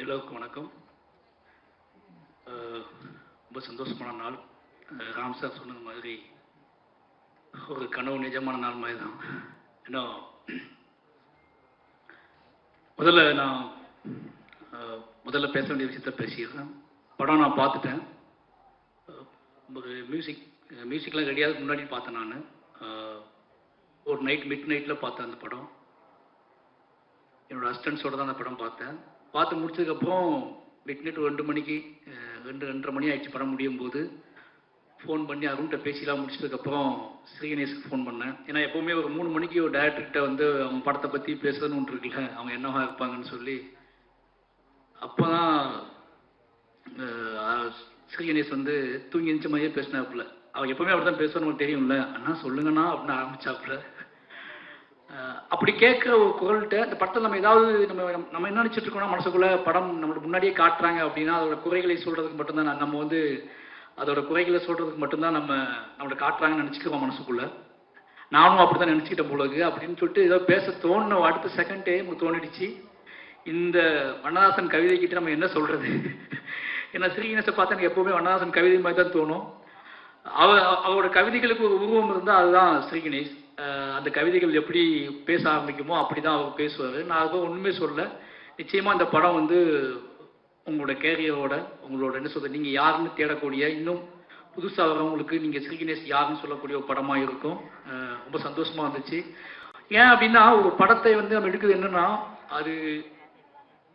எல்லோருக்கும் வணக்கம். ரொம்ப சந்தோஷமான நாள். ராம் சார் சொன்னது மாதிரி ஒரு கனவு நிஜமான நாள் மாதிரி தான். ஏன்னா முதல்ல பேச வேண்டிய விஷயத்த பேசிடுறேன். படம் நான் பார்த்துட்டேன். ஒரு மியூசிக்லாம் ரெடியாகிறதுக்கு முன்னாடி பார்த்தேன். நான் ஒரு மிட் நைட்டில் பார்த்தேன் அந்த படம். என்னோடய அசிஸ்டன்ஸோடு தான் அந்த படம் பார்த்தேன். பார்த்து முடிச்சதுக்கப்புறம் மிட் நைட் 2 மணிக்கு 2:30 மணி ஆகிடுச்சு படம் முடியும் போது. ஃபோன் பண்ணி அருண்கிட்ட பேசிலாம் முடிச்சதுக்கப்புறம் ஸ்ரீகணேஷ்க்கு ஃபோன் பண்ணேன். ஏன்னா எப்போவுமே ஒரு 3 மணிக்கு ஒரு டேரக்டர்கிட்ட வந்து அவங்க படத்தை பற்றி பேசுறதுன்னு ஒன்று இருக்குல்ல, அவங்க என்னவா இருப்பாங்கன்னு சொல்லி. அப்போ தான் ஸ்ரீகணேஷ் வந்து தூங்கி எழுந்த மாதிரியே பேசினாப்புல. அவங்க எப்போவுமே அப்படி தான் பேசுவார், நமக்கு தெரியும்ல. அண்ணா சொல்லுங்கண்ணா அப்படின்னு ஆரம்பிச்சாப்புல. அப்படி கேட்குற ஒரு குரல்கிட்ட இந்த படத்தில் நம்ம ஏதாவது நம்ம என்ன நினச்சிட்டு இருக்கோம்னா, மனசுக்குள்ளே படம் நம்மளுக்கு முன்னாடியே காட்டுறாங்க அப்படின்னா அதோட குறைகளை சொல்கிறதுக்கு மட்டும்தான் நம்ம வந்து அதோட குறைகளை சொல்கிறதுக்கு மட்டும்தான் நம்மளை காட்டுறாங்கன்னு நினச்சிக்கிறோம் மனசுக்குள்ளே. நானும் அப்படி தான் நினச்சிக்கிட்டேன் போலக்கு அப்படின்னு சொல்லிட்டு ஏதோ பேச தோணுன அடுத்த செகண்டே நமக்கு தோணிடுச்சு, இந்த வண்ணதாசன் கவிதைக்கிட்ட நம்ம என்ன சொல்கிறது. ஏன்னா ஸ்ரீகணேஷை பார்த்தா எனக்கு எப்போவுமே வண்ணதாசன் கவிதை மாதிரி தான் தோணும். அவரோட கவிதைகளுக்கு ஒரு உருவம் இருந்தால் அதுதான் ஸ்ரீகணேஷ். அந்த கவிதைகள் எப்படி பேச ஆரம்பிக்குமோ அப்படி தான் அவர் பேசுவார். நான் அதுவும் ஒன்றுமே சொல்ல. நிச்சயமாக இந்த படம் வந்து உங்களோட கேரியரோட உங்களோட என்ன சொல்கிறது, நீங்கள் யாருன்னு தேடக்கூடிய இன்னும் புதுசாக வரவங்களுக்கு நீங்கள் ஸ்ரீகணேஷ் யாருன்னு சொல்லக்கூடிய ஒரு படமாக இருக்கும். ரொம்ப சந்தோஷமாக இருந்துச்சு. ஏன் அப்படின்னா ஒரு படத்தை வந்து நம்ம எடுக்குது என்னென்னா, அது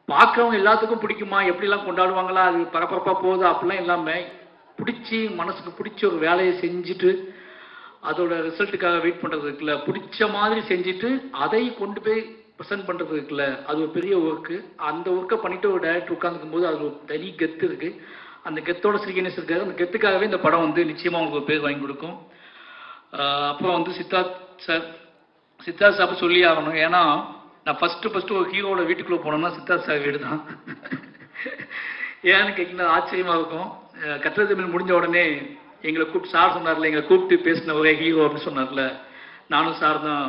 பார்க்குறவங்க எல்லாத்துக்கும் பிடிக்குமா, எப்படிலாம் கொண்டாடுவாங்களா, அது பரபரப்பாக போகுது அப்படிலாம் இல்லாமல் பிடிச்சி மனசுக்கு பிடிச்ச ஒரு வேலையை செஞ்சுட்டு அதோட ரிசல்ட்டுக்காக வெயிட் பண்ணுறது இருக்குல்ல, பிடிச்ச மாதிரி செஞ்சுட்டு அதை கொண்டு போய் ப்ரெசென்ட் பண்ணுறது இருக்குல்ல, அது ஒரு பெரிய ஒர்க்கு. அந்த ஒர்க்கை பண்ணிவிட்டு ஒரு டைரக்டர் உட்காந்துக்கும் போது அது ஒரு தனி கெத்து இருக்குது. அந்த கெத்தோட ஸ்ரீகணேஷ் இருக்காரு. அந்த கெத்துக்காகவே இந்த படம் வந்து நிச்சயமாக உங்களுக்கு பேர் வாங்கி கொடுக்கும். அப்புறம் வந்து சித்தார்த் சார் சொல்லி ஆகணும். ஏன்னா நான் ஃபஸ்ட்டு ஒரு ஹீரோட வீட்டுக்குள்ளே போனோம்னா சித்தார்த் சார் வீடு தான். ஏன்னு கேட்குறது ஆச்சரியமாக இருக்கும். கற்றது தமிழ் முடிஞ்ச உடனே எங்களை கூப்பிட்டு சார் சொன்னார்ல, எங்களை கூப்பிட்டு பேசின ஒரே ஹீரோ அப்படின்னு சொன்னார்ல, நானும் சார் தான்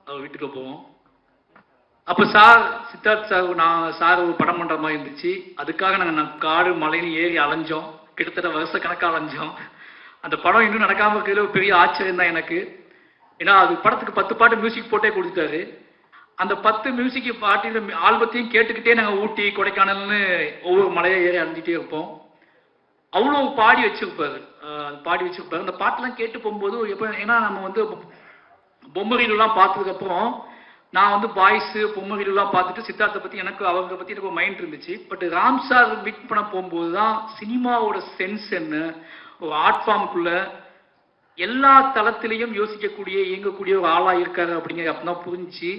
அவர் வீட்டுக்கு போவோம். அப்போ சித்தார்த் சார் ஒரு படம் பண்ணுற மாதிரி இருந்துச்சு. அதுக்காக நாங்கள் காடு மலைன்னு ஏறி அலைஞ்சோம். கிட்டத்தட்ட வருஷக்கணக்காக அலைஞ்சோம். அந்த படம் இன்னும் நடக்காமல் இருக்கிறதுல ஒரு பெரிய ஆச்சரியம் தான் எனக்கு. ஏன்னா அது படத்துக்கு 10 பாட்டு மியூசிக் போட்டே கொடுத்தாரு. அந்த 10 மியூசிக் பாட்டு ஆல்பத்தையும் கேட்டுக்கிட்டே நாங்கள் ஊட்டி கொடைக்கானல்னு ஒவ்வொரு மலையை ஏறி அலைஞ்சிட்டே இருப்போம். அவ்வளோ பாடி வச்சிருப்பாரு. அந்த பாட்டெல்லாம் கேட்டு போகும்போது எப்போ, ஏன்னா நம்ம வந்து பொம்மரிலாம் பார்த்ததுக்கப்புறம் நான் வந்து பாய்ஸு பொம்மரிலாம் பார்த்துட்டு சித்தார்த்தை பற்றி அவங்க பற்றி எனக்கு ஒரு மைண்ட் இருந்துச்சு. பட் ராம் சார் மீட் பண்ண போகும்போது தான் சினிமாவோட சென்ஸ் என்ன, ஒரு ஆர்ட் ஃபார்முக்குள்ள எல்லா தளத்திலையும் யோசிக்கக்கூடிய இயங்கக்கூடிய ஒரு ஆளாக இருக்காரு அப்படிங்கிறது அப்போ தான் புரிஞ்சு.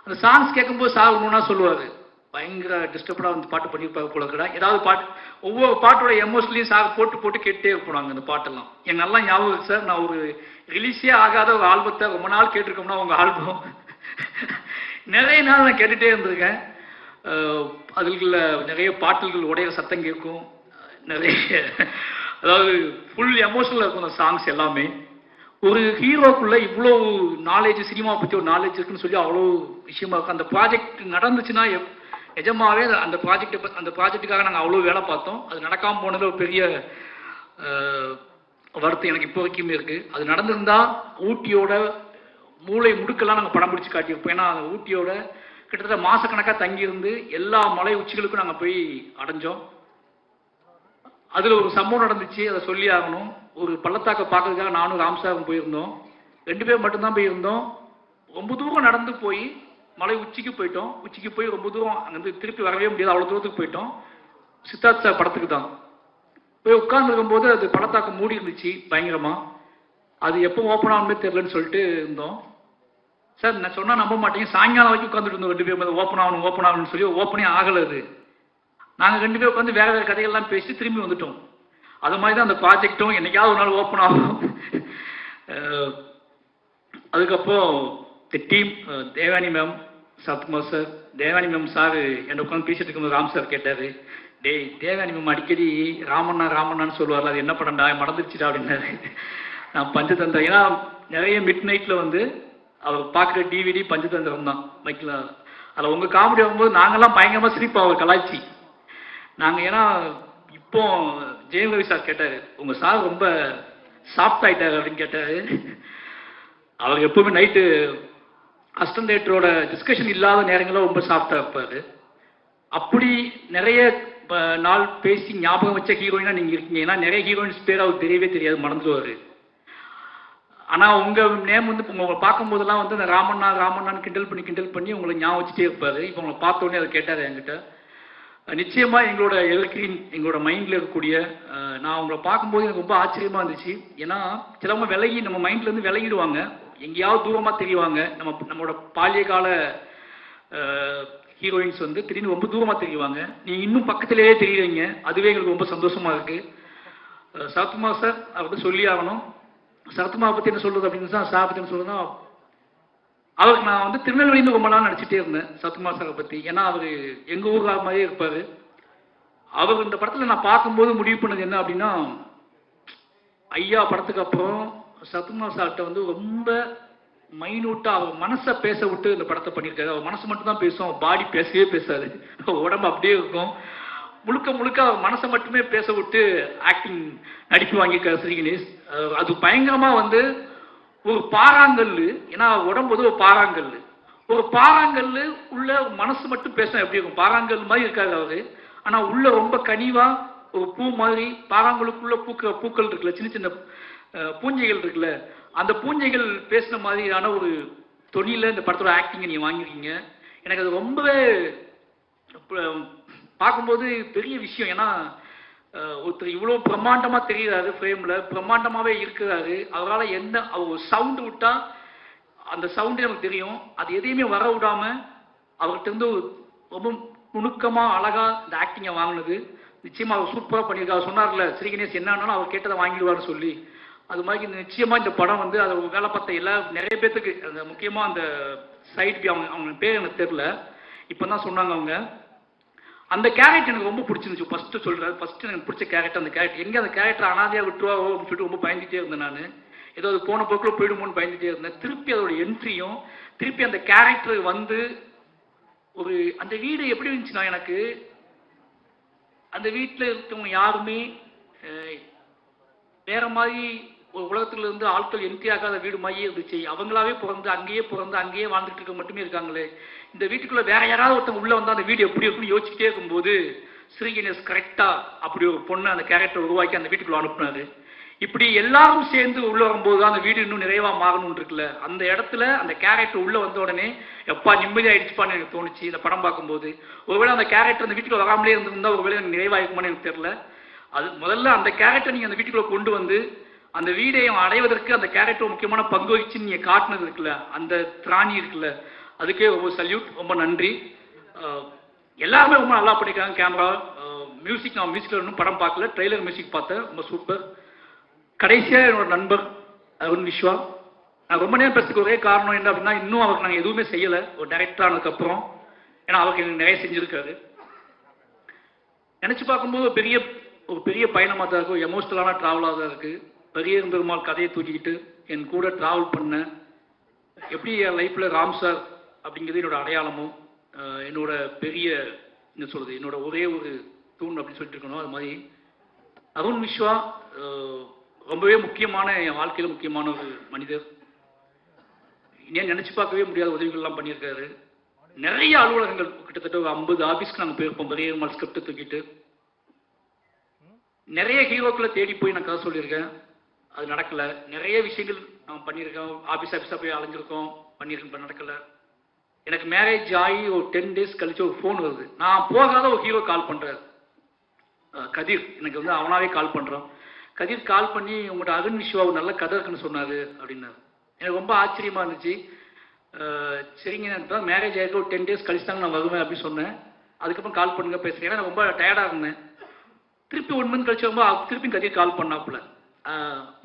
அந்த சாங்ஸ் கேட்கும்போது சார் ஒன்றுனா சொல்லுவார், பயங்கர டிஸ்டர்படாக வந்து பாட்டு பண்ணியிருப்பாங்க போல கூட. ஏதாவது பாட்டு ஒவ்வொரு பாட்டோட எமோஷனலையும் சார் போட்டு கேட்டே இருப்பாங்க. அந்த பாட்டெல்லாம் எனக்கு நல்லா ஞாபகம் இருக்கு சார். நான் ஒரு ரிலீஸே ஆகாத ஒரு ஆல்பத்தை ரொம்ப நாள் கேட்டிருக்கோம்னா உங்கள் ஆல்பம் நிறைய நாள் நான் கேட்டுகிட்டே இருந்திருக்கேன். அதுக்குள்ள நிறைய பாட்டுகள் உடைய சத்தம் கேட்கும், நிறைய அதாவது ஃபுல் எமோஷனலாக இருக்கும் அந்த சாங்ஸ் எல்லாமே. ஒரு ஹீரோக்குள்ள இவ்வளோ நாலேஜ், சினிமா பற்றி ஒரு நாலேஜ் இருக்குன்னு சொல்லி அவ்வளோ விஷயமா இருக்கும். அந்த ப்ராஜெக்ட் நடந்துச்சுன்னா நிஜமாவே அந்த ப்ராஜெக்டுக்காக நாங்கள் அவ்வளோ வேலை பார்த்தோம். அது நடக்காமல் போனது ஒரு பெரிய வருத்தம் எனக்கு இப்போ வரைக்குமே இருக்குது. அது நடந்திருந்தால் ஊட்டியோட மூளை முடுக்கெல்லாம் நாங்கள் படம் பிடிச்சி காட்டியிருப்போம். ஏன்னா அந்த ஊட்டியோட கிட்டத்தட்ட மாதக்கணக்காக தங்கியிருந்து எல்லா மலை உச்சிகளுக்கும் நாங்கள் போய் அடைஞ்சோம். அதில் ஒரு சம்பவம் நடந்துச்சு, அதை சொல்லி ஆகணும். ஒரு பள்ளத்தாக்கை பார்க்கறதுக்காக நானும் ராம் சாரும் போயிருந்தோம். 2 பேர் மட்டும்தான் போயிருந்தோம். ரொம்ப தூரம் நடந்து போய் மலை உச்சிக்கு போயிட்டோம். உச்சிக்கு போய் ரொம்ப தூரம் அங்கேருந்து திருப்பி வரவே முடியாது, அவ்வளோ தூரத்துக்கு போயிட்டோம். சித்தார்த் சார் படத்துக்கு தான் போய் உட்கார்ந்துருக்கும் போது அது பள்ளத்தாக்கு மூடி இருந்துச்சு பயங்கரமாக. அது எப்போ ஓப்பன் ஆகுமே தெரியலன்னு சொல்லிட்டு இருந்தோம். சார் நான் சொன்னால் நம்ப மாட்டேங்க, சாயங்காலம் வரைக்கும் உட்காந்துட்டு இருந்தோம் 2 பேர். ஓப்பன் ஆகணும்னு சொல்லி ஓப்பனே ஆகலை. அது நாங்கள் 2 பேர் உட்காந்து வேறு கதைகள்லாம் பேசி திரும்பி வந்துட்டோம். அது மாதிரி தான் அந்த ப்ராஜெக்டும் என்னைக்காவது ஒரு நாள் ஓப்பன் ஆகும். அதுக்கப்புறம் team Devani ma'am, Sathkumar sir, Devani ma'am sir என்னை உட்காந்து பேசிட்டு இருக்கும்போது ராம் சார் கேட்டார், டேய் தேவானி மேம் அடிக்கடி ராமண்ணான்னு சொல்லுவார்ல, அது என்ன படம்டா மறந்துடுச்சுடா அப்படின்னாரு. நான் பஞ்சதந்திரம், ஏன்னா நிறைய மிட் நைட்டில் வந்து அவர் பார்க்குற டிவிடி பஞ்சதந்திரம் தான் மைக்கில். அதில் உங்கள் காமெடி ஆகும்போது நாங்கள்லாம் பயங்கரமாக சிரிப்போம் அவர் கலாய்ச்சி. நாங்கள் ஏன்னா இப்போ ஜெயம் ரவி சார் கேட்டார், உங்கள் சார் ரொம்ப சாஃப்ட் ஆகிட்டார் அப்படின்னு கேட்டார். அவர் எப்பவுமே நைட்டு அசிஸ்டன்ட் டைரக்டரோட டிஸ்கஷன் இல்லாத நேரங்களில் ரொம்ப சாஃப்டாக இருப்பார். அப்படி நிறைய நாள் பேசி ஞாபகம் வச்ச ஹீரோயினாக நீங்கள் இருக்கீங்க. ஏன்னா நிறைய ஹீரோயின்ஸ் பேர் அவருக்கு தெரியவே தெரியாது, மறந்துடுவார். ஆனால் உங்கள் நேம் வந்து இப்போ உங்களை பார்க்கும்போதெல்லாம் வந்து அந்த ராமண்ணான்னு கிண்டல் பண்ணி உங்களை ஞாபகம் வச்சுட்டே இருப்பார். இப்போ உங்களை பார்த்தோன்னே அதை கேட்டார் என்கிட்ட. நிச்சயமாக எங்களோட எவர்கிரீன், எங்களோட மைண்டில் இருக்கக்கூடிய, நான் உங்களை பார்க்கும்போது எனக்கு ரொம்ப ஆச்சரியமாக இருந்துச்சு. ஏன்னா சிலவங்க விலகி நம்ம மைண்ட்லேருந்து விலகிடுவாங்க, எங்கேயாவது தூரமாக தெரிவாங்க. நம்மளோட பாலிய கால ஹீரோயின்ஸ் வந்து திடீர்னு ரொம்ப தூரமாக தெரிவாங்க. நீங்கள் இன்னும் பக்கத்திலேயே தெரியுறீங்க, அதுவே எங்களுக்கு ரொம்ப சந்தோஷமாக இருக்குது. சரத்குமார் சார் அவர்கிட்ட சொல்லி ஆகணும். சரத்குமார் பற்றி என்ன சொல்கிறது அப்படின்னு தான், சார் பற்றி என்ன சொல்கிறதுனா, அவருக்கு நான் வந்து திருநெல்வேலின்னு ரொம்ப நாள் நடிச்சுட்டே இருந்தேன் சரத்குமார் சாரை பற்றி. ஏன்னா அவர் எங்கள் ஊர்கார மாதிரியே இருப்பார். அவர் இந்த படத்தில் நான் பார்க்கும்போது முடிவு பண்ணது என்ன அப்படின்னா, ஐயா படத்துக்கு அப்புறம் சரத்குமார் சார்கிட்ட வந்து ரொம்ப மைனூட்டாக அவர் மனசை பேச விட்டு இந்த படத்தை பண்ணியிருக்காரு. அவர் மனசு மட்டும் தான் பேசும், அவர் பாடி பேசவே பேசாது, உடம்பு அப்படியே இருக்கும். முழுக்க அவர் மனசை மட்டுமே பேச விட்டு ஆக்டிங் நடிப்பு வாங்கியிருக்காரு ஸ்ரீ கணேஷ். அது பயங்கரமாக வந்து ஒரு பாறாங்கல், ஏன்னா உடம்பு வந்து ஒரு பாறாங்கல் உள்ள மனசு மட்டும் பேச எப்படி இருக்கும், பாறாங்கல் மாதிரி இருக்காரு அவரு. ஆனால் உள்ள ரொம்ப கனிவா ஒரு பூ மாதிரி, பாறாங்களுக்குள்ள பூக்கள் இருக்குல்ல, சின்ன சின்ன பூஞ்சைகள் இருக்குல்ல, அந்த பூஞ்சைகள் பேசின மாதிரியான ஒரு தொனியில் இந்த படத்தோட ஆக்டிங்கை நீங்கள் வாங்கியிருக்கீங்க. எனக்கு அது ரொம்பவே பார்க்கும்போது பெரிய விஷயம். ஏன்னா ஒருத்தர் இவ்வளோ பிரம்மாண்டமாக தெரிகிறாரு, ஃப்ரேமில் பிரம்மாண்டமாகவே இருக்கிறாரு. அவரால் அவர் சவுண்டு விட்டால் அந்த சவுண்டு நமக்கு தெரியும். அது எதையுமே வர விடாமல் அவர்கிட்ட இருந்து ரொம்ப நுணுக்கமாக அழகாக இந்த ஆக்டிங்கை வாங்கினது நிச்சயமாக அவர் சூப்பராக பண்ணியிருக்காரு. சொன்னார்ல ஸ்ரீ கணேஷ் என்னன்னாலும் அவர் கேட்டதை வாங்கிடுவார்னு சொல்லி, அது மாதிரி நிச்சயமாக இந்த படம் வந்து அதை வேலை பார்த்த நிறைய பேர்த்துக்கு, அந்த முக்கியமாக அந்த சைட் அவங்க பேர் எனக்கு தெரில, இப்போ தான் சொன்னாங்க அவங்க. அந்த கேரக்டர் எனக்கு ரொம்ப பிடிச்சிருந்துச்சு. ஃபஸ்ட்டு எனக்கு பிடிச்ச கேரக்டர் அந்த கேரக்டர். எங்கே அந்த கேரக்டர் அனாதையாக விட்டுருவா அப்படின்னு சொல்லிட்டு ரொம்ப பயந்துகிட்டே இருந்தேன் நான். ஏதோ அது போன போக்கில் போயிடுமோன்னு பயந்துகிட்டே இருந்தேன். திருப்பி அதோட என்ட்ரியும், திருப்பி அந்த கேரக்டர் வந்து அந்த வீடு எப்படி இருந்துச்சுன்னா, எனக்கு அந்த வீட்டில் இருக்கவங்க யாருமே வேற மாதிரி ஒரு உலகத்துல இருந்து ஆட்கள் என்ட்ரி ஆகாத வீடு மாதிரியே இருந்துச்சு. அவங்களாவே அங்கேயே வாழ்ந்துட்டு இருக்க மட்டுமே இருக்காங்களே, இந்த வீட்டுக்குள்ள வேற யாராவது ஒருத்தவங்க உள்ள வந்தா அந்த வீடு எப்படி இருக்குன்னு யோசிச்சுட்டே இருக்கும்போது ஸ்ரீ கணேஷ் கரெக்டா அப்படி ஒரு பொண்ணு அந்த கேரக்டர் உருவாக்கி அந்த வீட்டுக்குள்ள அனுப்புனாரு. இப்படி எல்லாரும் சேர்ந்து உள்ள வரும்போது தான் அந்த வீடு இன்னும் நிறைவா மாறணும்னு இருக்குல்ல, அந்த இடத்துல அந்த கேரக்டர் உள்ள வந்த உடனே எப்பா நிம்மதி ஆயிடுச்சுப்பான்னு எனக்கு தோணுச்சு இந்த படம் பார்க்கும்போது. ஒருவேளை அந்த கேரக்டர் அந்த வீட்டுக்குள்ள வராமலே இருந்திருந்தா ஒருவேளை எனக்கு நிறைவாயிருக்குமான்னு எனக்கு தெரியல. அது முதல்ல அந்த கேரக்டர் நீங்க அந்த வீட்டுக்குள்ள கொண்டு வந்து அந்த வீடையும் அடைவதற்கு அந்த கேரக்டர் முக்கியமான பங்கு வகிச்சு நீங்க காட்டினது இருக்குல்ல, அந்த திராணி இருக்குல்ல, அதுக்கே ரொம்ப சல்யூட், ரொம்ப நன்றி. எல்லாருமே ரொம்ப நல்லா பண்ணியிருக்காங்க. கேமரா, மியூசிக், நான் மியூசிக்கில் இன்னும் படம் பார்க்கல, ட்ரெய்லர் மியூசிக் பார்த்தேன், ரொம்ப சூப்பர். கடைசியாக என்னோட நண்பர் அருண் விஸ்வா, நான் ரொம்ப நேரம் பேசுறதுக்கு ஒரே காரணம் என்ன அப்படின்னா, இன்னும் அவருக்கு நாங்கள் எதுவுமே செய்யலை ஒரு டைரக்டர் ஆனதுக்கப்புறம். ஏன்னா அவருக்கு எனக்கு நிறைய செஞ்சுருக்காரு. நினச்சி பார்க்கும்போது ஒரு பெரிய பயணமாக தான் இருக்கும், எமோஷனலான ட்ராவலாக தான் இருக்குது. பெரிய பெருமாள் கதையை தூக்கிக்கிட்டு என் கூட ட்ராவல் பண்ண, எப்படி என் லைஃப்பில் ராம் சார் அப்படிங்கிறது என்னோட அடையாளமும், என்னோட பெரிய என்ன சொல்கிறது, என்னோட ஒரே ஒரு தூண் அப்படின்னு சொல்லிட்டு இருக்கணும். அது மாதிரி அருண் விஸ்வா ரொம்பவே முக்கியமான, என் வாழ்க்கையில் முக்கியமான ஒரு மனிதர். ஏன் நினச்சி பார்க்கவே முடியாத உதவிகள்லாம் பண்ணியிருக்காரு. நிறைய அலுவலகங்கள், கிட்டத்தட்ட ஒரு 50 ஆஃபீஸ்க்கு நாங்கள் போயிருப்போம் பெரிய பெருமாள் ஸ்கிரிப்டை தூக்கிட்டு. நிறைய ஹீரோக்களை தேடி போய் நான் கதை சொல்லியிருக்கேன், அது நடக்கலை. நிறைய விஷயங்கள் நான் பண்ணியிருக்கேன், ஆஃபீஸாக போய் அலைஞ்சிருக்கோம், பண்ணியிருக்கேன், நடக்கலை. எனக்கு மேரேஜ் ஆகி ஒரு 10 டேஸ் கழிச்சு ஒரு ஃபோன் வருது. நான் போகாத ஒரு ஹீரோ கால் பண்ணுறாரு, கதிர். எனக்கு வந்து அவனாவே கால் பண்ணுறான். கதிர் கால் பண்ணி உங்கள்கிட்ட அருண் விஸ்வா ஒரு நல்ல கதை இருக்குன்னு சொன்னார் அப்படின்னாரு. எனக்கு ரொம்ப ஆச்சரியமாக இருந்துச்சு. சரிங்க, மேரேஜ் ஆகிட்டு ஒரு 10 டேஸ் கழிச்சு தாங்க நான் வருவேன் அப்படின்னு சொன்னேன். அதுக்கப்புறம் கால் பண்ணுங்க பேசுகிறேன். ஏன்னா ரொம்ப டயர்டாக இருந்தேன். திருப்பி 1 மந்த் கழிச்சு வரும்போது திருப்பி கதிர் கால் பண்ணாப்புல,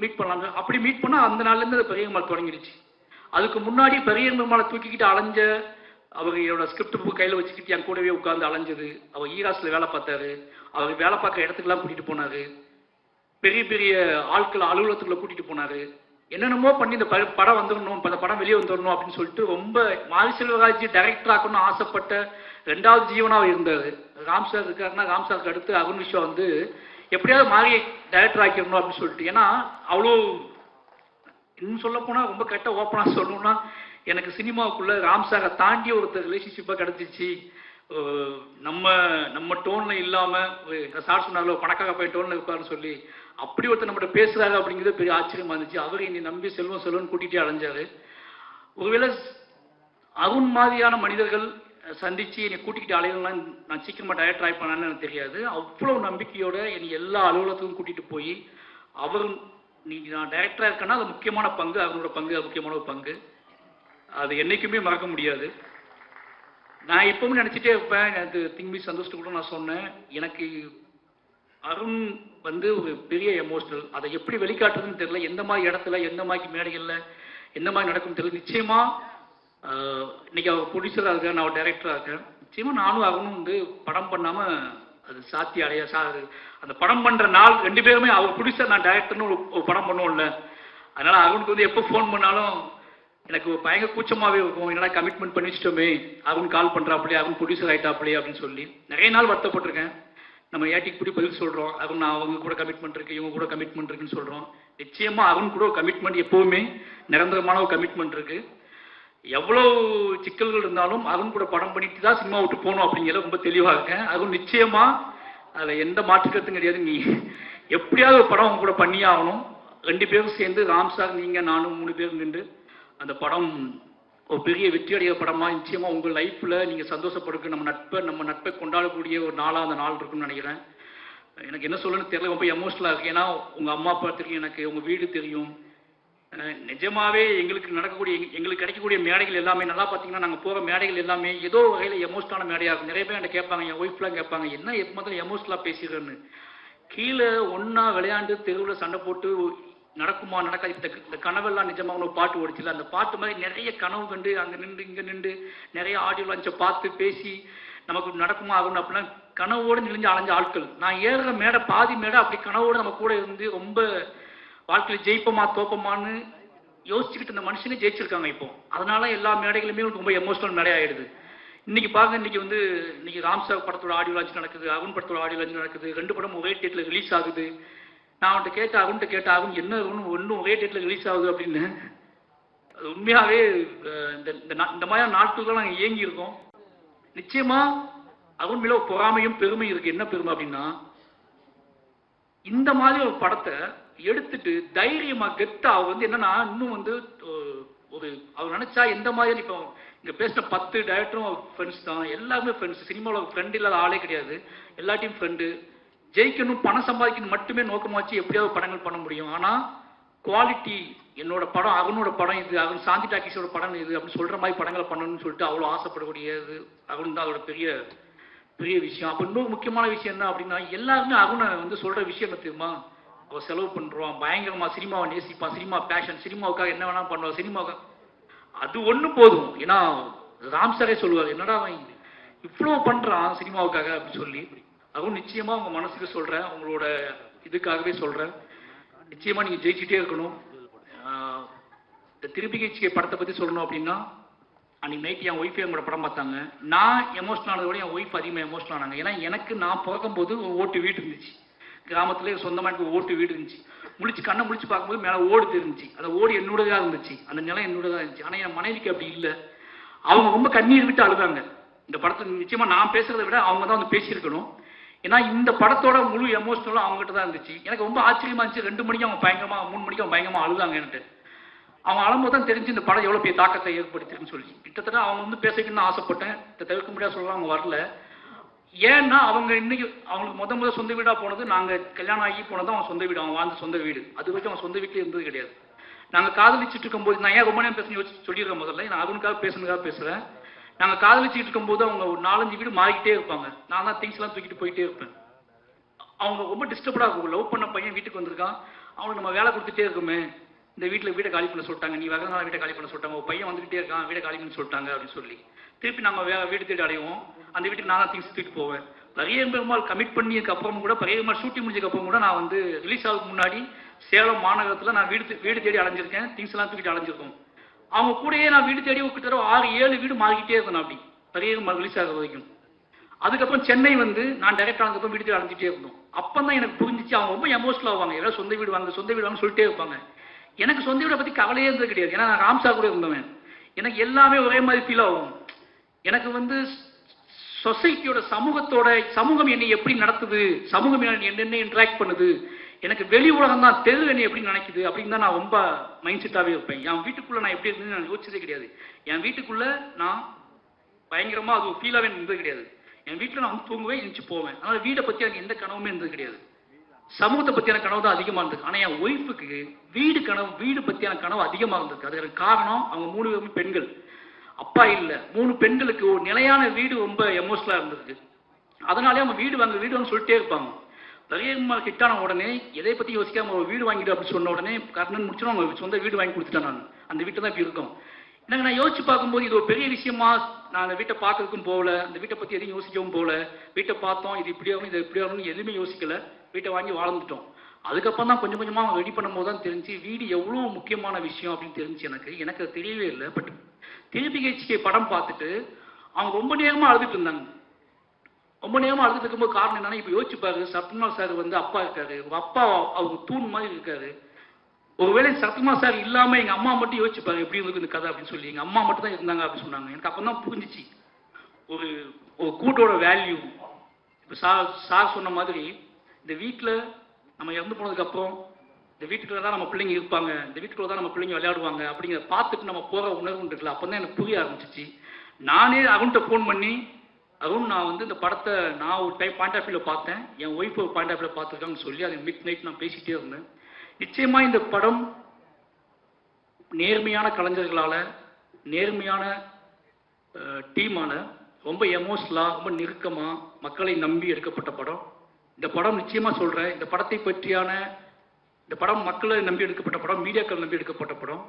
மீட் பண்ணலாங்க. அப்படி மீட் பண்ணால் அந்த நாள்லேருந்து அது பெரிய பெருமாள் தொடங்கிடுச்சு. அதுக்கு முன்னாடி பெரிய பெருமாளை தூக்கிக்கிட்டு அலைஞ்ச, அவரோட ஸ்கிரிப்ட் புக் கையில் வச்சுக்கிட்டு என் கூடவே உட்காந்து அலைஞ்சது. அவர் ஈராஸில் வேலை பார்த்தாரு, அவர் வேலை பார்க்குற இடத்துக்குலாம் கூட்டிகிட்டு போனார், பெரிய பெரிய ஆட்கள் அலுவலகத்துக்குள்ள கூட்டிகிட்டு போனார். என்னென்னமோ பண்ணி இந்த படம் வந்துடணும், இந்த படம் வெளியே வந்துடணும் அப்படின்னு சொல்லிட்டு ரொம்ப மாரி செல்வராஜ் டைரக்டர் ஆக்கணும்னு ஆசைப்பட்ட 2வது ஜீவனாக இருந்தார். ராம் சார் இருக்காருன்னா ராம் சாருக்கு அடுத்து அருண் விஸ்வா வந்து எப்படியாவது மாறி டைரக்டர் ஆக்கிடணும் அப்படின்னு சொல்லிட்டு. ஏன்னா அவ்வளோ இன்னும் சொல்ல போனால் ரொம்ப கரெக்டாக ஓப்பனாக சொல்லணும்னா எனக்கு சினிமாவுக்குள்ள ராம் சாரை தாண்டி ஒருத்தர் ரிலேஷன்ஷிப்பாக கிடச்சிச்சு. நம்ம டோனில் இல்லாமல் சார் சொன்னார்ல பணக்காக போய் டோனில் இருப்பாருன்னு சொல்லி அப்படி ஒருத்தர் நம்மகிட்ட பேசுகிறாரு அப்படிங்கிறது பெரிய ஆச்சரியமா இருந்துச்சு. அவர் என்னை நம்பி செல்வம்னு கூட்டிகிட்டே அலைஞ்சாரு. ஒருவேளை அருண் மாதிரியான மனிதர்கள் சந்தித்து என்னை கூட்டிக்கிட்டு அலையலாம் நான் சீக்கிரமாக டைரக்டர் ஆகி பண்ணான்னு எனக்கு தெரியாது. அவ்வளோ நம்பிக்கையோட என்னை எல்லா அலுவலகத்துக்கும் கூட்டிகிட்டு போய் அவர் நான் டைரக்டராக இருக்கேன்னா அது முக்கியமான பங்கு, அவரோட பங்கு அது முக்கியமான ஒரு பங்கு. அது என்றைக்குமே மறக்க முடியாது. நான் எப்பவுமே நினச்சிட்டே இருப்பேன். எனக்கு திங்பி சந்தோஷத்தை கூட நான் சொன்னேன், எனக்கு அருண் வந்து ஒரு பெரிய எமோஷனல். அதை எப்படி வெளிக்காட்டுறதுன்னு தெரியல. எந்த மாதிரி இடத்துல எந்த மாதிரி மேடைகளில் எந்த மாதிரி நடக்கும் தெரியல. நிச்சயமாக இன்னைக்கு அவர் ப்ரொடியூசராக இருக்கேன், நான் அவர் டைரக்டராக இருக்கேன். நிச்சயமாக நானும் அருணும் வந்து படம் பண்ணாமல் அது சாத்தியம் அடைய அந்த படம் பண்ணுற நாள் 2 பேருமே அவர் ப்ரொடியூசர் நான் டைரக்டர்னு ஒரு படம் பண்ணுவோம்ல. அதனால் அருணுக்கு வந்து எப்போ ஃபோன் பண்ணாலும் எனக்கு பயங்கர கூச்சமாகவே இருக்கும். என்னடா கமிட்மெண்ட் பண்ணி வச்சிட்டோமே, அருண் கால் பண்ணுறாப்லையே, அருண் ப்ரொடியூசர் ஆகிட்டாப்லையே அப்படின்னு சொல்லி நிறைய நாள் வருத்தப்பட்டிருக்கேன். நம்ம ஏட்டிக்கு இப்படி பதில் சொல்கிறோம், அருண் அவங்க கூட கமிட்மெண்ட் இருக்குது, இவங்க கூட கமிட்மெண்ட் இருக்குன்னு சொல்கிறோம். நிச்சயமாக அருண் கூட கமிட்மெண்ட் எப்போவுமே நிரந்தரமான ஒரு கமிட்மெண்ட் இருக்குது. எவ்வளோ சிக்கல்கள் இருந்தாலும் அருண் கூட படம் பண்ணிட்டு தான் சினிமா விட்டு போகணும் அப்படிங்கிறத ரொம்ப தெளிவாக இருக்கேன். அருண் நிச்சயமாக அதில் எந்த மாற்றுக்கருத்தும் கிடையாது. நீ எப்படியாவது ஒரு படம் அவங்க கூட பண்ணியே ஆகணும். 2 பேரும் சேர்ந்து ராம் சார் நீங்கள் நானும் 3 பேர் நின்று அந்த படம் ஒரு பெரிய வெற்றி அடைய படமாக நிச்சயமாக உங்கள் லைஃப்பில் நீங்கள் சந்தோஷப்படுக்கு நம்ம நட்பை கொண்டாடக்கூடிய ஒரு நாளாக அந்த நாள் இருக்குன்னு நினைக்கிறேன். எனக்கு என்ன சொல்லணும்னு தெரியல, ரொம்ப எமோஷனலாக இருக்குது. ஏன்னா உங்கள் அம்மா அப்பா தெரியும், எனக்கு உங்கள் வீடு தெரியும். நிஜமாவே எங்களுக்கு கிடைக்கக்கூடிய மேடைகள் எல்லாமே நல்லா பார்த்தீங்கன்னா நாங்கள் போகிற மேடைகள் எல்லாமே ஏதோ வகையில் எமோஷனலான மேடையாக இருக்கும். நிறைய பேர் என்கிட்ட கேட்பாங்க, என் ஒய்ஃப்லாம் கேட்பாங்க, என்ன எப்போ எமோஷனலாக பேசுகிறேன்னு. கீழே ஒன்றா விளையாண்டு தெருவில் சண்டை போட்டு நடக்குமா நடக்காது இந்த கனவெல்லாம் நிஜமாக ஒரு பாட்டு ஓடிச்சில்ல, அந்த பாட்டு மாதிரி நிறைய கனவு கண்டு அங்கே நின்று இங்கே நின்று நிறைய ஆடியோ லான்ச்சை பார்த்து பேசி நமக்கு நடக்குமா ஆகணும் அப்படிலாம் கனவோடு நெளிஞ்சு அலைஞ்ச ஆட்கள். நான் ஏறுற மேடை பாதி மேடை அப்படி கனவோடு நம்ம கூட இருந்து ரொம்ப வாழ்க்கையில் ஜெயிப்போமா தோப்பமான்னு யோசிச்சுக்கிட்டு இந்த மனுஷனே ஜெயிச்சிருக்காங்க இப்போ. அதனால எல்லா மேடைகளுமே ரொம்ப எமோஷனல் மேடை ஆகிடுது. இன்னைக்கு பாருங்க, இன்னைக்கு ராம் சார் படத்தோட ஆடியோ லான்ச் நடக்குது, அருண் படத்தோட ஆடியோ லான்ச் நடக்குது. 2 படம் ஒரே டேட்டில் ரிலீஸ் ஆகுது. நான் அருண்கிட்ட கேட்ட அருண் என்ன ஒன்றும் ஒரே டேட்டில் ரிலீஸ் ஆகுது அப்படின்னு. அது உண்மையாகவே இந்த மாதிரியான நாட்கள்லாம் நாங்கள் இயங்கி இருக்கோம். நிச்சயமா அருண் மேல பொறாமையும் பெருமையும் இருக்கு. என்ன பெருமை அப்படின்னா, இந்த மாதிரி ஒரு படத்தை எடுத்துட்டு தைரியமா கெத்தா அவர் என்னன்னா இன்னும் ஒரு அவர் நினைச்சா எந்த மாதிரி இப்போ இங்க பேசின 10 டைரக்டரும் ஃப்ரெண்ட்ஸ் தான், எல்லாருமே ஃப்ரெண்ட்ஸ். சினிமாவில் ஃப்ரெண்ட் இல்லாத ஆளே கிடையாது, எல்லாத்தையும் ஃப்ரெண்டு. ஜெயிக்கணும் பணம் சம்பாதிக்கணும் மட்டுமே நோக்கமாச்சு எப்படியாவது படங்கள் பண்ண முடியும். ஆனால் குவாலிட்டி என்னோட படம் அருணோட படம் இது, அருண் சாந்தி டாக்கீஸோட படம் இது அப்படின்னு சொல்ற மாதிரி படங்களை பண்ணணும்னு சொல்லிட்டு அவ்வளோ ஆசைப்படக்கூடியது அருண் தான். அதோட பெரிய பெரிய விஷயம். அப்போ இன்னொரு முக்கியமான விஷயம் என்ன அப்படின்னா, எல்லாருமே அருணை சொல்ற விஷயம் என்ன தெரியுமா, அவள் செலவு பண்ணுறான், பயங்கரமா சினிமாவை நேசிப்பான், சினிமா பேஷன், சினிமாவுக்காக என்ன வேணாலும் பண்ணுவான், சினிமாவுக்காக அது ஒன்று போதும். ஏன்னா ராம் சாரே சொல்லுவார், என்னடா அவன் இவ்வளோ பண்ணுறான் சினிமாவுக்காக அப்படின்னு சொல்லி. அதுவும் நிச்சயமா உங்க மனசுக்கு சொல்றேன், உங்களோட இதுக்காகவே சொல்றேன், நிச்சயமா நீங்க ஜெயிச்சுட்டே இருக்கணும். இந்த திருப்பிகை படத்தை பத்தி சொல்லணும் அப்படின்னா, அன்னைக்கு நைட் என் ஒய்ஃபே எங்களோட படம் பார்த்தாங்க. நான் எமோஷனல் ஆனதை விட என் ஒய்ஃப் அதிகமாக எமோஷனல் ஆனாங்க. ஏன்னா எனக்கு நான் பிறக்கும்போது ஒரு ஓட்டு வீடு இருந்துச்சு, கிராமத்துல சொந்தமாக எனக்கு ஓட்டு வீடு இருந்துச்சு. கண்ணை முழிச்சு பார்க்கும்போது மேலே ஓடு தெரிஞ்சிச்சு, அந்த ஓடு என்னோடதான் இருந்துச்சு, அந்த நிலம் என்னோடதான் இருந்துச்சு. ஆனால் என் மனைவிக்கு அப்படி இல்லை. அவங்க ரொம்ப கண்ணீர் விட்டு அழுதாங்க. இந்த படத்தை நிச்சயமா நான் பேசுறதை விட அவங்க தான் பேசியிருக்கணும். ஏன்னா இந்த படத்தோட முழு எமோஷனலும் அவங்ககிட்ட தான் இருந்துச்சு. எனக்கு ரொம்ப ஆச்சரியமா இருந்துச்சு. 2 மணிக்கு அவங்க பயங்கரமா 3 மணிக்கு அவங்க பயங்கரமா அழுதாங்க. எனக்கு அவங்க அழும்போது தான் தெரிஞ்சு இந்த படம் எவ்வளோ பெரிய தாக்கத்தை ஏற்படுத்திருக்குன்னு சொல்லி. கிட்டத்தட்ட அவங்க பேசிக்கணும்னு ஆசைப்பட்டேன், தவிர்க்க முடியாது சொல்லலாம், அவங்க வரல. ஏன்னா அவங்க இன்னைக்கு அவங்களுக்கு முதல் சொந்த வீடாக போனது, நாங்கள் கல்யாணம் ஆகி போனது அவங்க சொந்த வீடு, அவங்க வாழ்ந்த சொந்த வீடு. அது வரைக்கும் அவங்க சொந்த வீட்டிலே இருந்தது கிடையாது. நாங்கள் காதலிச்சுட்டு இருக்கும்போது, நான் ஏன் ரொம்ப நேரம் பேச சொல்லியிருக்கேன் முதல்ல, நான் அவனுக்காக பேசுனதுக்காக பேசுகிறேன். நாங்கள் காதலிச்சுட்டு இருக்கும்போது அவங்க ஒரு 4-5 வீடு மாறிக்கிட்டே இருப்பாங்க. நான் தான் திங்ஸ்லாம் தூக்கிட்டு போயிட்டே இருப்பேன். அவங்க ரொம்ப டிஸ்டர்படாக இருக்கும். லவ் பண்ண பையன் வீட்டுக்கு வந்திருக்கான், அவனுக்கு நம்ம வேலை கொடுத்துட்டே இருக்குமே, இந்த வீட்டில் வீட்டை காலி பண்ண சொல்லிட்டாங்க, நீ வரதுனால வீட்டை காலி பண்ண சொல்லிட்டாங்க, ஒரு பையன் வந்துகிட்டே இருக்கான் வீட்டை காலி பண்ண சொல்லிட்டாங்க அப்படின்னு சொல்லி திருப்பி நாங்கள் வீடு தேடி அடைவோம். அந்த வீட்டுக்கு நான் தான் திங்ஸ் தூக்கிட்டு போவேன். பரியேறும் பெருமாள் கமிட் பண்ணியதுக்கு அப்புறம் கூட, பரியேறும் பெருமாள் ஷூட்டிங் முடிஞ்சதுக்கு அப்புறம் கூட நான் வந்து ரிலீஸ் ஆகிறதுக்கு முன்னாடி சேலம் மாநகரத்தில் நான் வீடு தேடி அலைஞ்சிருக்கேன். திங்ஸ் எல்லாம் தூக்கிட்டு அலைஞ்சிருக்கோம். அவங்க கூடயே நான் வீடு தேடி கிட்டத்தட்ட 6-7 வீடு மாறிக்கிட்டே இருந்தேன். அப்படி பரியேறும் பெருமாள் ரிலீஸ் ஆகிற வரைக்கும். அதுக்கப்புறம் சென்னை வந்து நான் டைரக்ட் ஆனதுக்கப்புறம் வீடு தேடி அலைஞ்சிட்டே இருந்தோம். அப்போ தான் எனக்கு புரிஞ்சிச்சு அவங்க ரொம்ப எமோஷனல் ஆவாங்க. ஏதாவது சொந்த வீடு வாங்க சொல்லிட்டே இருப்பாங்க. எனக்கு சொந்த வீடை பற்றி கவலையே இருந்தது கிடையாது. ஏன்னா நான் ராம்சா கூட இருந்தவன். எனக்கு எல்லாமே ஒரே மாதிரி ஃபீல் ஆகும். எனக்கு வந்து சொசைட்டியோட சமூகம் என்னை எப்படி நடத்துது, சமூகம் என்னென்ன இன்ட்ராக்ட் பண்ணுது, எனக்கு வெளி உலகம் தான் தெரு என்னை எப்படி நினைக்குது அப்படின்னு தான் நான் ரொம்ப மைண்ட் செட்டாகவே இருப்பேன். என் வீட்டுக்குள்ளே நான் எப்படி இருந்தேன்னு நான் யோசிச்சதே கிடையாது. என் வீட்டுக்குள்ளே நான் பயங்கரமாக அது ஃபீலாகவே இருந்தது கிடையாது. என் வீட்டில் நான் வந்து தூங்குவேன், எழுந்துச்சு போவேன். அதனால் வீடை பற்றி எனக்கு எந்த கனவுமே இருந்தது கிடையாது. சமூகத்தை பற்றியான கனவு தான் அதிகமாக இருந்தது. ஆனால் என் ஒய்ஃபுக்கு வீடு பற்றியான கனவு அதிகமாக இருந்தது. அதுக்கு காரணம் அவங்க 3 பேருமே பெண்கள், அப்பா இல்லை. 3 பெண்களுக்கு ஒரு நிலையான வீடு ரொம்ப எமோஷனலாக இருந்தது. அதனாலே அவங்க வீடு வாங்க சொல்லிட்டே இருப்பாங்க. பரியேறும் ஹிட்டான உடனே எதை பற்றி யோசிக்காம ஒரு வீடு வாங்கிட்டு அப்படின்னு சொன்ன உடனே கர்ணன் முடிச்சுன்னா அவங்க சொந்த வீடு வாங்கி கொடுத்துட்டேன். நான் அந்த வீட்டை தான் இப்படி இருக்கும். எனக்கு நான் யோசிச்சு பார்க்கும்போது இது ஒரு பெரிய விஷயமா, நான் அந்த வீட்டை பார்க்கறதுக்கும் போகல, அந்த வீட்டை பற்றி எதையும் யோசிக்கவும் போகல. வீட்டை பார்த்தோம், இது இப்படி ஆகணும், இது இப்படி ஆகணும்னு எதுவுமே யோசிக்கல. வீட்டை வாங்கி வாழ்ந்துட்டோம். அதுக்கப்புறம் தான் கொஞ்சம் கொஞ்சமாக ரெடி பண்ணும்போது தான் தெரிஞ்சு வீடு எவ்வளோ முக்கியமான விஷயம் அப்படின்னு தெரிஞ்சு எனக்கு அது தெரியவே இல்லை. பட் திருப்பிகேச்சிகே படம் பார்த்துட்டு அவங்க ரொம்ப நேரமாக அழுதுட்டு இருந்தாங்க. ரொம்ப நேரமாக அழுதுட்டு இருக்கும்போது காரணம் என்னன்னா, இப்போ யோசிச்சு பாரு, சத்யகுமார் சார் வந்து அப்பா இருக்காரு. அப்பா அவங்க தூண் மாதிரி இருக்காரு. ஒருவேளை சத்யகுமார் சார் இல்லாமல் எங்கள் அம்மா மட்டும் யோசிச்சு பாரு எப்படி இருக்கு இந்த கதை அப்படின்னு சொல்லி. எங்கள் அம்மா மட்டும் தான் இருந்தாங்க அப்படின்னு சொன்னாங்க. எனக்கு அப்போ தான் புரிஞ்சிச்சு ஒரு கூட்டோட வேல்யூ. இப்போ சார் சொன்ன மாதிரி இந்த வீட்டில் நம்ம இறந்து போனதுக்கப்புறம் இந்த வீட்டுக்குள்ள தான் நம்ம பிள்ளைங்க இருப்பாங்க, இந்த வீட்டுக்குள்ள தான் நம்ம பிள்ளைங்க விளையாடுவாங்க அப்படிங்கிறத பார்த்துட்டு நம்ம போகிற உணர்வு இருக்குல்ல. அப்போ தான் எனக்கு புரிய ஆரம்பிச்சிச்சு. நானே அருண்கிட்ட ஃபோன் பண்ணி, அருண் நான் வந்து இந்த படத்தை நான் ஒரு பாயிண்ட் ஆஃப் வியூவில் பார்த்தேன், என் ஒய்ஃப் ஒரு பாயிண்ட் ஆஃப் வியூவில் பார்த்துருக்காங்கன்னு சொல்லி அது மிட் நைட் நான் பேசிகிட்டே இருந்தேன். நிச்சயமாக இந்த படம் நேர்மையான கலைஞர்களால், நேர்மையான டீமால் ரொம்ப எமோஷனலாக, ரொம்ப நெருக்கமாக மக்களை நம்பி எடுக்கப்பட்ட படம். இந்த படம் நிச்சயமாக சொல்கிறேன், இந்த படம் மக்களை நம்பி எடுக்கப்பட்ட படம், மீடியாக்கள் நம்பி எடுக்கப்பட்ட படம்.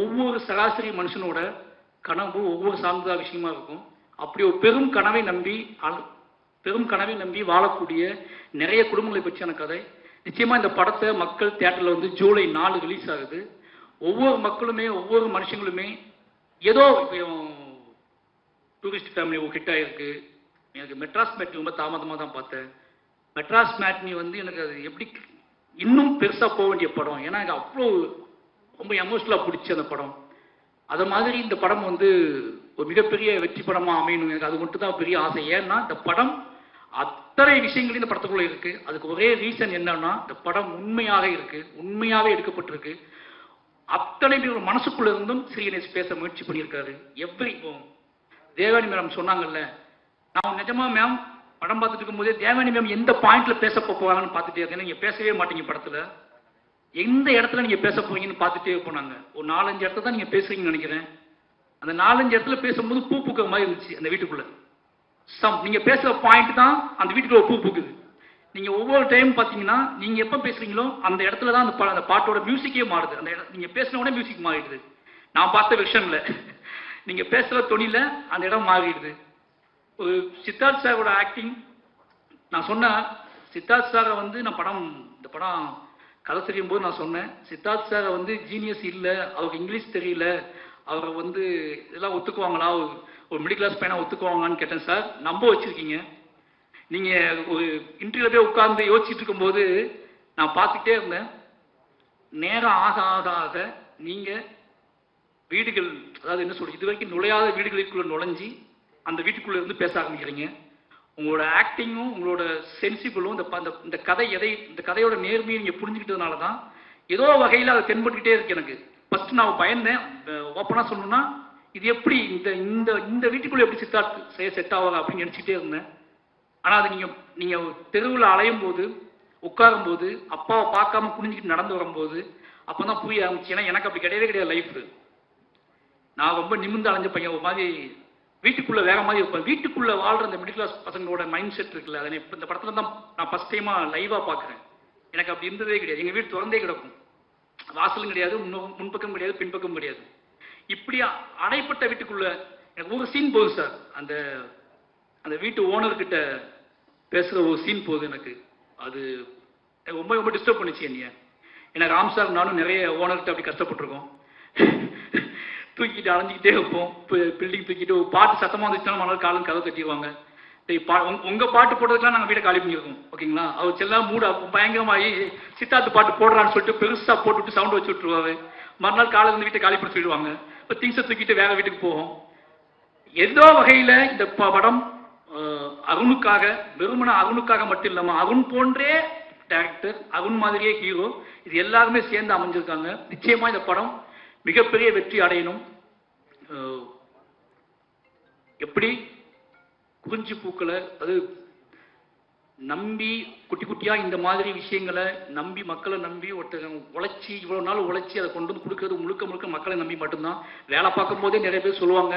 ஒவ்வொரு சராசரி மனுஷனோட கனவு ஒவ்வொரு சார்ந்த விஷயமா இருக்கும். அப்படி ஒரு பெரும் கனவை நம்பி வாழக்கூடிய நிறைய குடும்பங்களை பற்றியான கதை. நிச்சயமாக இந்த படத்தை மக்கள் தியேட்டரில் வந்து ஜூலை 4 ரிலீஸ் ஆகுது. ஒவ்வொரு மக்களுமே, ஒவ்வொரு மனுஷங்களுமே ஏதோ இப்போ டூரிஸ்ட் ஃபேமிலி ஒரு ஹிட் ஆகிருக்கு. எனக்கு மெட்ராஸ் மேட்னி ரொம்ப தாமதமாக தான் பார்த்தேன். மெட்ராஸ் மேட்னி வந்து எனக்கு அது எப்படி இன்னும் பெருசாக போக வேண்டிய படம். ஏன்னா எனக்கு அவ்வளோ ரொம்ப எமோஷனலாக பிடிச்சி அந்த படம். அது மாதிரி இந்த படம் வந்து ஒரு மிகப்பெரிய வெற்றி படமாக அமையணும். எனக்கு அது மட்டும் தான் பெரிய ஆசை. ஏன்னா இந்த படம் அத்தனை விஷயங்களையும் இந்த படத்துக்குள்ளே இருக்குது. அதுக்கு ஒரே ரீசன் என்னன்னா, இந்த படம் உண்மையாக இருக்குது, உண்மையாகவே எடுக்கப்பட்டிருக்கு. அத்தனை பேர் மனசுக்குள்ள இருந்தும் ஸ்ரீகணேஷ் பேச முயற்சி பண்ணியிருக்காரு. தேவானி மேம் சொன்னாங்கல்ல, நான் நிஜமா மேம் படம் பார்த்துட்டு இருக்கும்போதே தேவானி மேம் எந்த பாயிண்ட்ல பேச போவாங்கன்னு பார்த்துட்டே இருக்கேன். நீங்கள் பேசவே மாட்டீங்க படத்தில், எந்த இடத்துல நீங்கள் பேச போறீங்கன்னு பார்த்துட்டே போனாங்க. ஒரு 4-5 இடத்துல தான் நீங்கள் பேசுறீங்கன்னு நினைக்கிறேன். அந்த 4-5 இடத்துல பேசும்போது பூ பூக்கிற மாதிரி இருந்துச்சு அந்த வீட்டுக்குள்ள. நீங்கள் பேசுகிற பாயிண்ட் தான் அந்த வீட்டுக்குள்ள பூ பூக்குது. நீங்கள் ஒவ்வொரு டைம் பார்த்தீங்கன்னா நீங்கள் எப்போ பேசுறீங்களோ அந்த இடத்துல தான் அந்த பாட்டோட மியூசிக்கே மாறுது. அந்த நீங்கள் பேசின உடனே மியூசிக் மாறிடுது. நான் பார்த்த விஷயம்ல நீங்கள் பேசுகிற தொழில அந்த இடம் மாறிடுது. ஒரு சித்தார்த் சாரோட ஆக்டிங், நான் சொன்னேன் சித்தார்த் சாரை வந்து இந்த படம் கதை தெரியும் போது நான் சொன்னேன், சித்தார்த் சாரை வந்து ஜீனியஸ் இல்லை, அவருக்கு இங்கிலீஷ் தெரியல, அவரை வந்து இதெல்லாம் ஒத்துக்குவாங்களா, ஒரு மிடில் கிளாஸ் பையனா ஒத்துக்குவாங்களான்னு கேட்டேன். சார் நம்ப வச்சுருக்கீங்க. நீங்கள் ஒரு இன்டர்வியூல போய் உட்கார்ந்து யோசிச்சுட்டு இருக்கும்போது நான் பார்த்துக்கிட்டே இருந்தேன். நேரம் ஆக ஆக ஆக நீங்கள் வீடுகள், அதாவது என்ன சொல்றது, இது வரைக்கும் நுழையாத வீடுகளுக்குள்ள நுழைஞ்சி அந்த வீட்டுக்குள்ள இருந்து பேச ஆரம்பிக்கிறீங்க. உங்களோட ஆக்டிங்கும் உங்களோட சென்சிபிளும் இந்த கதையோட நேர்மையை நீங்கள் புரிஞ்சுக்கிட்டதுனால தான் ஏதோ வகையில் அதை தென்பட்டுக்கிட்டே இருக்கு. எனக்கு ஃபர்ஸ்ட் நான் பயந்தேன், ஓப்பனாக சொல்லணும்னா இது எப்படி இந்த வீட்டுக்குள்ளே எப்படி சித்தார்த் செட் ஆவாங்க அப்படின்னு நினச்சிக்கிட்டே இருந்தேன். ஆனால் அது நீங்கள் தெருவில் அலையும் போது, உட்காரும் போது, அப்பாவை பார்க்காம குனிஞ்சிக்கிட்டு நடந்து வரும்போது அப்போ தான் புரிய ஆரம்பிச்சு. ஏன்னா எனக்கு அப்படி கிடையவே கிடையாது லைஃப். நான் ரொம்ப நிமிர்ந்து அலைஞ்ச பையன். ஒரு மாதிரி வீட்டுக்குள்ளே வேற மாதிரி இருப்பேன். வீட்டுக்குள்ளே வாழ்கிற அந்த மிடில் கிளாஸ் பசங்களோட மைண்ட் செட் இருக்குல்ல, அதை இப்போ இந்த படத்தில் தான் நான் ஃபஸ்ட் டைமாக லைவாக பார்க்குறேன். எனக்கு அப்படி இருந்ததே கிடையாது. எங்கள் வீடு திறந்தே கிடக்கும், வாசலும் கிடையாது, முன்பக்கம் கிடையாது, பின்பக்கம் கிடையாது. இப்படி அடைப்பட்ட வீட்டுக்குள்ள எனக்கு ஒரு சீன் போகுது சார். அந்த வீட்டு ஓனர்கிட்ட பேசுகிற ஒரு சீன் போகுது எனக்கு. அது ரொம்ப ரொம்ப டிஸ்டர்ப் பண்ணிச்சு என்னைய. ஏன்னா ராம் சார் நானும் நிறைய ஓனர்கிட்ட அப்படி கஷ்டப்பட்டிருக்கோம். தூக்கிட்டு அலைஞ்சிக்கிட்டே வைப்போம். பில்டிங் தூக்கிட்டு பாட்டு சத்தமாக வந்துச்சுன்னா மறுநாள் காலம் கதவை கட்டிடுவாங்க. உங்கள் பாட்டு போடுறதுக்குலாம் நாங்கள் வீட்டை காலி பண்ணியிருக்கோம். ஓகேங்களா? அவர் செல்லாம் மூட பயங்கரமாகி சித்தார்த்து பாட்டு போடுறான்னு சொல்லிட்டு பெருசாக போட்டுவிட்டு சவுண்ட் வச்சு விட்டுருவாரு. மறுநாள் காலையில் இருந்து வீட்டை காலி பண்ணி சொல்லிடுவாங்க. இப்போ திங்ஸை தூக்கிட்டு வேற வீட்டுக்கு போவோம். ஏதோ வகையில் இந்த படம் அருணுக்காக, வெறுமன அருணுக்காக மட்டும் இல்லாமல் அருண் போன்றே டைரக்டர், அருண் மாதிரியே ஹீரோ, இது எல்லாருமே சேர்ந்து அமைஞ்சிருக்காங்க. நிச்சயமா இந்த படம் மிகப்பெரிய வெற்றி அடையணும். எப்படி குறிஞ்சி பூக்களை அது நம்பி குட்டி குட்டியா இந்த மாதிரி விஷயங்களை நம்பி, மக்களை நம்பி ஒருத்தர் உழைச்சி இவ்வளவு நாள் உழைச்சி அதை கொண்டு வந்து கொடுக்கறது முழுக்க முழுக்க மக்களை நம்பி மட்டும்தான். வேலை பார்க்கும் போதே நிறைய பேர் சொல்லுவாங்க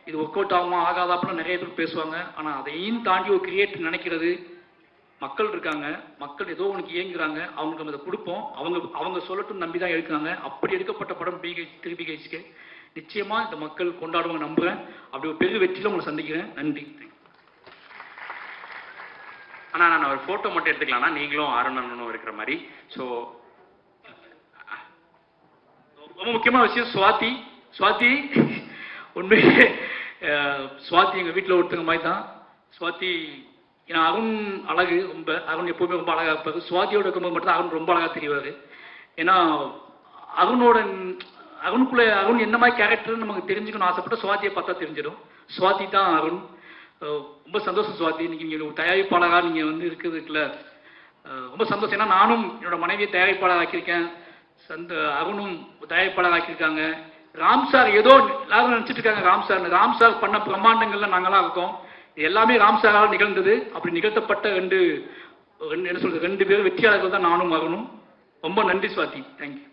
இது ஒர்க் அவுட் ஆகுமா ஆகாதா அப்படின்னு நிறைய பேர் பேசுவாங்க. ஆனால் அதையும் தாண்டி ஒரு கிரியேட் நினைக்கிறது மக்கள் இருக்காங்க. மக்கள் ஏதோ உனக்கு இயங்குறாங்க, அவங்களுக்கு நம்ம இதை கொடுப்போம், அவங்க சொல்லட்டும் நம்பி தான் எடுக்கிறாங்க. அப்படி எடுக்கப்பட்ட படம் BHK. நிச்சயமா இந்த மக்கள் கொண்டாடுவாங்க நம்புறேன். அப்படி ஒரு பெரிய வெற்றியில் உங்களை சந்திக்கிறேன். நன்றி. ஆனால் நான் ஒரு ஃபோட்டோ மட்டும் எடுத்துக்கலாம்னா நீங்களும் அருணனும் இருக்கிற மாதிரி. ஸோ ரொம்ப முக்கியமான விஷயம் சுவாதி உண்மையிலே சுவாதி எங்கள் வீட்டில் ஒருத்தங்க மாதிரி தான். சுவாதி ஏன்னா அருண் அழகு, ரொம்ப அருண் எப்போவுமே ரொம்ப அழகாக இருப்பார். சுவாதியோட இருக்கும்போது மட்டும் அருண் ரொம்ப அழகாக தெரிவார். ஏன்னா அருணுக்குள்ளே அருண் என்ன மாதிரி கேரக்டர்னு நமக்கு தெரிஞ்சுக்கணும் ஆசைப்பட்ட சுவாதியை பார்த்தா தெரிஞ்சிடும். சுவாதி தான் அருண். ரொம்ப சந்தோஷம் சுவாதி, இன்னைக்கு நீங்கள் ஒரு தயாரிப்பாளராக நீங்கள் வந்து இருக்கிறதுக்குல ரொம்ப சந்தோஷம். ஏன்னா நானும் என்னோட மனைவியை தயாரிப்பாளர் ஆக்கியிருக்கேன், அருணும் தயாரிப்பாளர் ஆக்கியிருக்காங்க. ராம் சார் ஏதோ எல்லாரும் நினச்சிட்டு இருக்காங்க ராம் சார் பண்ண பிரம்மாண்டங்கள்ல நாங்களாம் இருக்கோம். எல்லாமே ராம் சாரால் நிகழ்ந்தது. அப்படி நிகழ்த்தப்பட்ட ரெண்டு பேர் வெற்றியாளர்கள் தான் நானும் அருணும். ரொம்ப நன்றி சுவாதி. தேங்க்யூ.